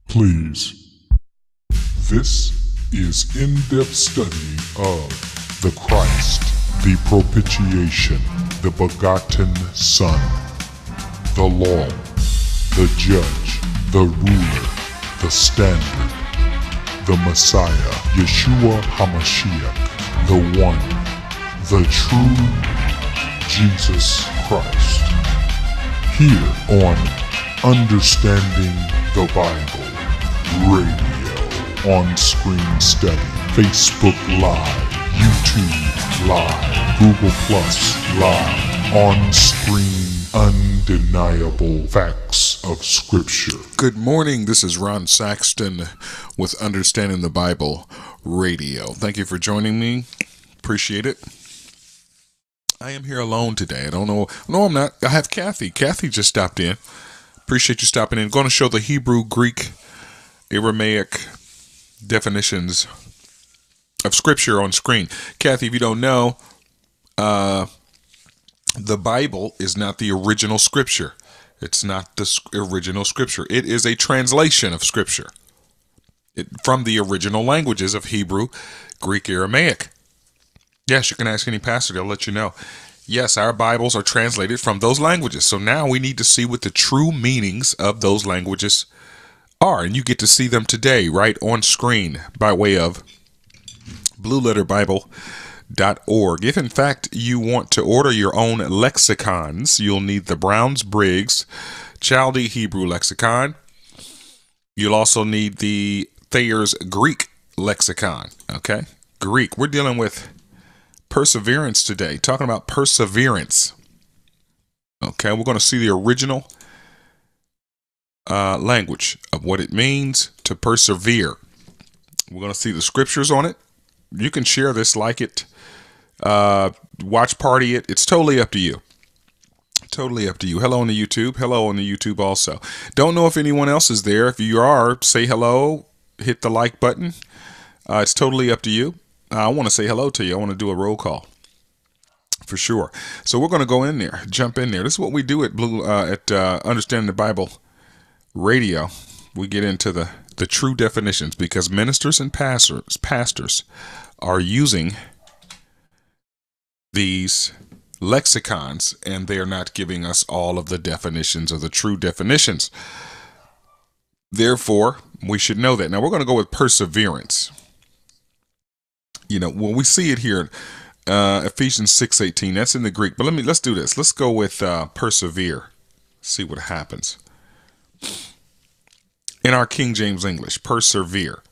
Please. This is in-depth study of the Christ, the propitiation, the begotten Son, the law, the judge, the ruler, the standard, the Messiah, Yeshua HaMashiach, the one, the true Jesus Christ. Here on Understanding the Bible Radio, On Screen Study, Facebook Live, YouTube Live, Google Plus Live, On Screen Undeniable Facts of Scripture. Good morning, this is Ron Saxton with Understanding the Bible Radio. Thank you for joining me. Appreciate it. I am here alone today. I don't know. No, I'm not. I have Kathy. Kathy just stopped in. Appreciate you stopping in. I'm going to show the Hebrew, Greek, Aramaic definitions of Scripture on screen. Kathy, if you don't know, the Bible is not the original Scripture. It's not the original Scripture. It is a translation of Scripture from the original languages of Hebrew, Greek, Aramaic. Yes, you can ask any pastor. They'll let you know. Yes, our Bibles are translated from those languages. So now we need to see what the true meanings of those languages are. And you get to see them today right on screen by way of blueletterbible.org. If in fact you want to order your own lexicons, you'll need the Browns-Briggs Chaldee Hebrew lexicon. You'll also need the Thayer's Greek lexicon. Okay? Greek. We're dealing with perseverance today, talking about perseverance. Okay, we're going to see the original language of what it means to persevere. We're going to see the scriptures on it. You can share this, like it, watch party it. It's totally up to you. Totally up to you. Hello on the YouTube. Hello on the YouTube also. Don't know if anyone else is there. If you are, say hello. Hit the like button. It's totally up to you. I want to say hello to you. I want to do a roll call for sure. So we're going to go in there, jump in there. This is what we do at Understanding the Bible Radio. We get into the true definitions because ministers and pastors are using these lexicons and they are not giving us all of the definitions or the true definitions. Therefore, we should know that. Now we're going to go with perseverance. You know, when we see it here, Ephesians 6:18, that's in the Greek. But let's do this. Let's go with persevere. See what happens. In our King James English, persevere.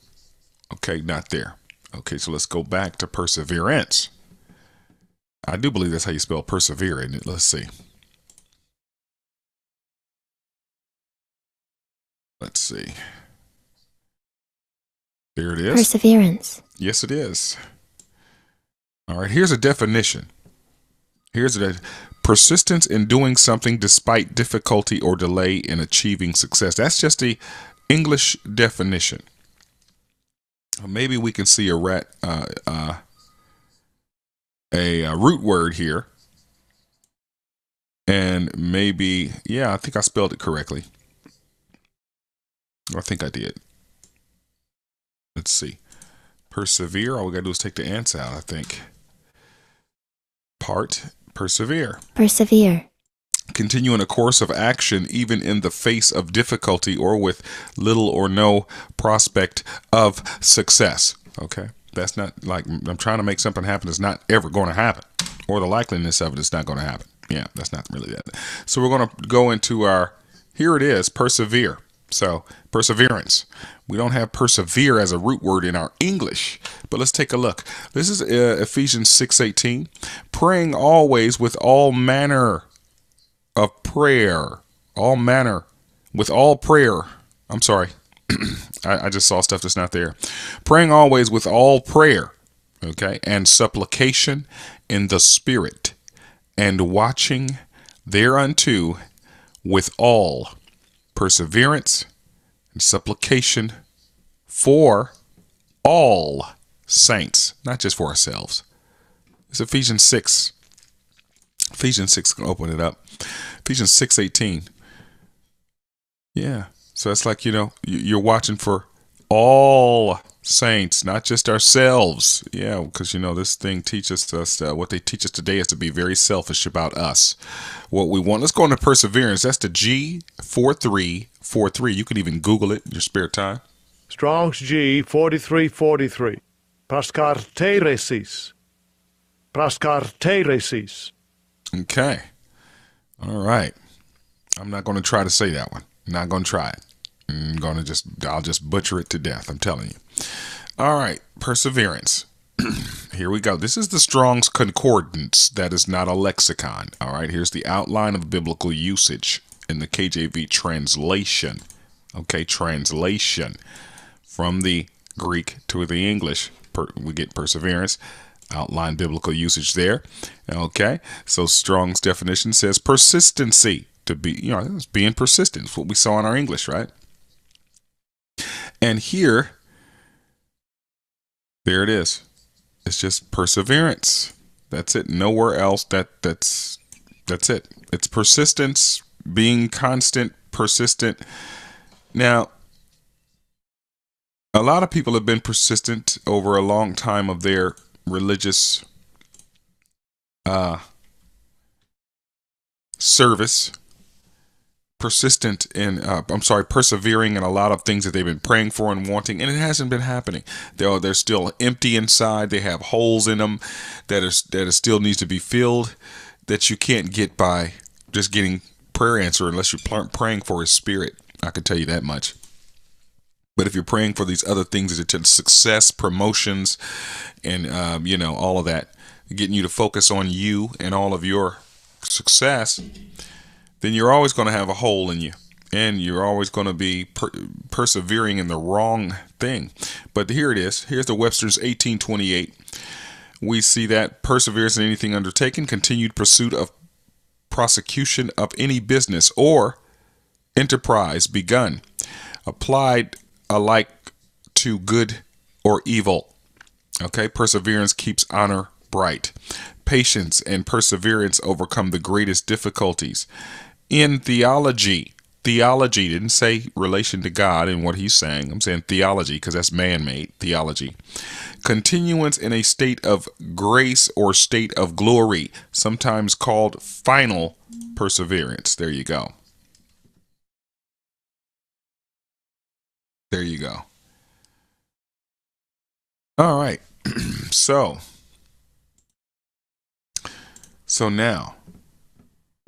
Okay, not there. Okay, so let's go back to perseverance. I do believe that's how you spell persevere, isn't it? Let's see. Let's see. There it is. Perseverance. Yes, it is. All right, here's a definition. Persistence in doing something despite difficulty or delay in achieving success. That's just the English definition. Maybe we can see a root word here. And maybe, yeah, I think I spelled it correctly. I think I did. Let's see. Persevere. All we got to do is take the ants out, I think. Persevere. Persevere. Continuing a course of action even in the face of difficulty or with little or no prospect of success. Okay? That's not like I'm trying to make something happen that's not ever going to happen. Or the likeliness of it is not going to happen. Yeah, that's not really that. So we're going to go into here it is, persevere. So, perseverance. We don't have persevere as a root word in our English, but let's take a look. This is Ephesians 6:18. Praying always with all manner of prayer. All manner. With all prayer. I'm sorry. I just saw stuff that's not there. Praying always with all prayer. Okay. And supplication in the Spirit. And watching thereunto with all perseverance and supplication for all saints, not just for ourselves. It's Ephesians 6. Ephesians 6, going to open it up. Ephesians 6:18. Yeah. So it's like, you're watching for all saints, not just ourselves. Yeah, because, this thing teaches us, what they teach us today is to be very selfish about us. What we want. Let's go into perseverance. That's the G4343. You can even Google it in your spare time. Strong's G 4343. Praskarteresis. Praskarteresis. Okay. All right. I'm not going to try to say that one. Not going to try it. I'll just butcher it to death. I'm telling you. All right. Perseverance. Here we go. This is the Strong's Concordance. That is not a lexicon. All right. Here's the outline of biblical usage in the KJV translation. Okay. Translation from the Greek to the English. We get perseverance. Outline biblical usage there. Okay. So Strong's definition says persistency. To be, it's being persistent. It's what we saw in our English, right? And here, there it is. It's just perseverance. That's it. Nowhere else. That's it. It's persistence, being constant, persistent. Now, a lot of people have been persistent over a long time of their religious service. Persevering in a lot of things that they've been praying for and wanting, and it hasn't been happening. They're still empty inside. They have holes in them that still needs to be filled, that you can't get by just getting prayer answer unless you're praying for His Spirit. I can tell you that much. But if you're praying for these other things, that success, promotions, and all of that, getting you to focus on you and all of your success, then you're always going to have a hole in you, and you're always going to be persevering in the wrong thing. But here it is. Here's the Webster's 1828. We see that perseverance in anything undertaken, continued pursuit of prosecution of any business or enterprise begun, applied alike to good or evil. Okay, perseverance keeps honor bright. Patience and perseverance overcome the greatest difficulties. In theology didn't say relation to God and what He's saying. I'm saying theology because that's man-made theology. Continuance in a state of grace or state of glory, sometimes called final perseverance. There you go. There you go. All right. So now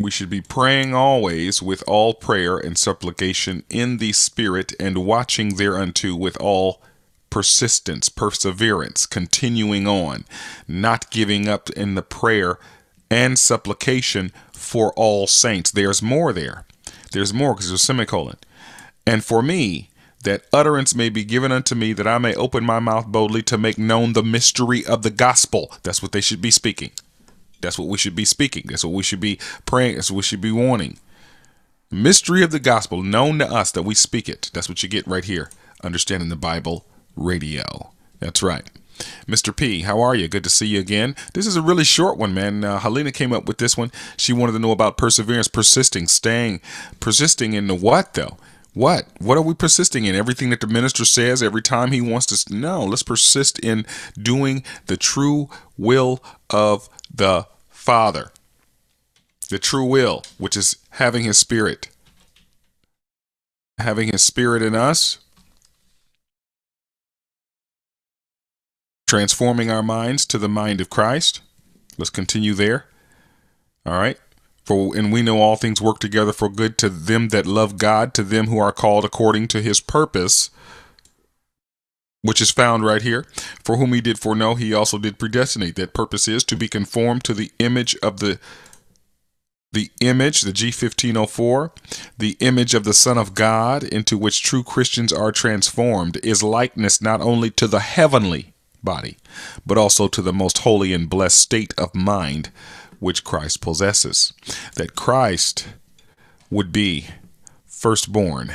we should be praying always with all prayer and supplication in the Spirit, and watching thereunto with all persistence, perseverance, continuing on, not giving up in the prayer and supplication for all saints. There's more there. There's more because there's a semicolon. And for me, that utterance may be given unto me, that I may open my mouth boldly to make known the mystery of the gospel. That's what they should be speaking. That's what we should be speaking. That's what we should be praying. That's what we should be wanting. Mystery of the gospel known to us, that we speak it. That's what you get right here. Understanding the Bible Radio. That's right. Mr. P, how are you? Good to see you again. This is a really short one, man. Helena came up with this one. She wanted to know about perseverance, persisting in the what, though? What are we persisting in? Everything that the minister says every time he wants to. No, let's persist in doing the true will of the Father. The true will, which is having His Spirit. Having His Spirit in us. Transforming our minds to the mind of Christ. Let's continue there. All right. And we know all things work together for good to them that love God, to them who are called according to His purpose, which is found right here. For whom He did foreknow, He also did predestinate. That purpose is to be conformed to the image of the G1504, the image of the Son of God, into which true Christians are transformed, is likeness not only to the heavenly body, but also to the most holy and blessed state of mind which Christ possesses. That Christ would be firstborn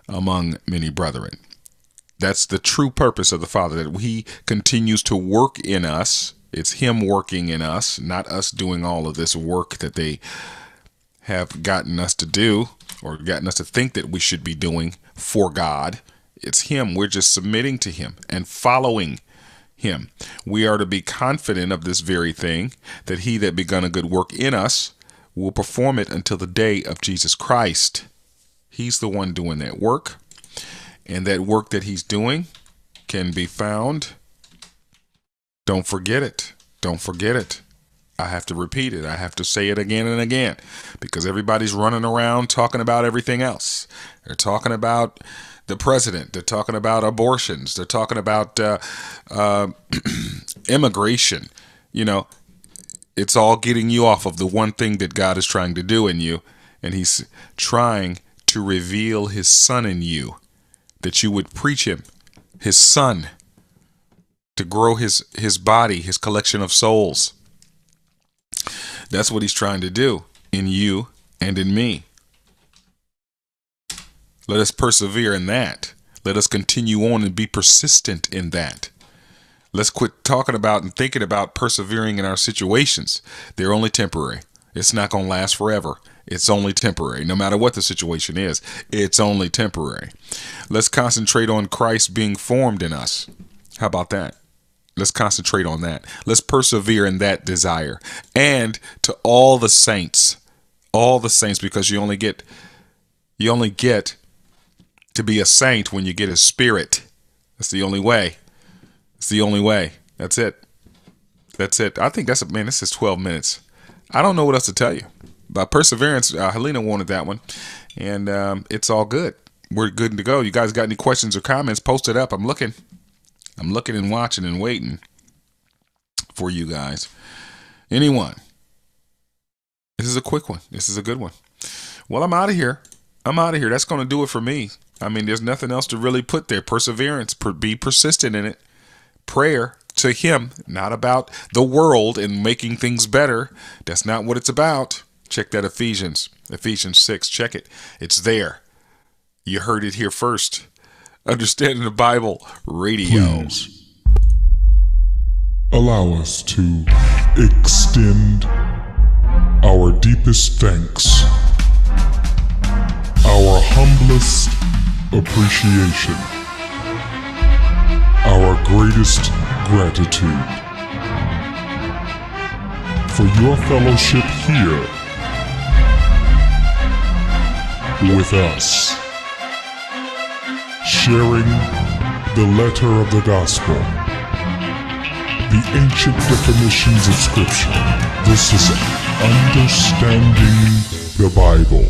among many brethren. That's the true purpose of the Father, that He continues to work in us. It's Him working in us, not us doing all of this work that they have gotten us to do, or gotten us to think that we should be doing for God. It's him. We're just submitting to him and following him. We are to be confident of this very thing, that he that begun a good work in us will perform it until the day of Jesus Christ. He's the one doing that work, and that work that he's doing can be found. Don't forget it. Don't forget it. I have to repeat it. I have to say it again and again, because everybody's running around talking about everything else. They're talking about the president. They're talking about abortions. They're talking about immigration. You know, it's all getting you off of the one thing that God is trying to do in you. And he's trying to reveal his son in you, that you would preach him, his son, to grow his body, his collection of souls. That's what he's trying to do in you and in me. Let us persevere in that. Let us continue on and be persistent in that. Let's quit talking about and thinking about persevering in our situations. They're only temporary. It's not going to last forever. It's only temporary. No matter what the situation is, it's only temporary. Let's concentrate on Christ being formed in us. How about that? Let's concentrate on that. Let's persevere in that desire. And to all the saints, because you only get to be a saint when you get his spirit. That's the only way. It's the only way. That's it. That's it. I think this is 12 minutes. I don't know what else to tell you. About perseverance, Helena wanted that one. And it's all good. We're good to go. You guys got any questions or comments? Post it up. I'm looking and watching and waiting for you guys. Anyone? This is a quick one. This is a good one. Well, I'm out of here. That's going to do it for me. I mean, there's nothing else to really put there. Perseverance, be persistent in it. Prayer to him, not about the world and making things better. That's not what it's about. Check that Ephesians 6. Check it. It's there. You heard it here first. Understanding the Bible Radio. Please allow us to extend our deepest thanks, our humblest appreciation, our greatest gratitude for your fellowship here with us, sharing the letter of the gospel, the ancient definitions of Scripture. This is Understanding the Bible.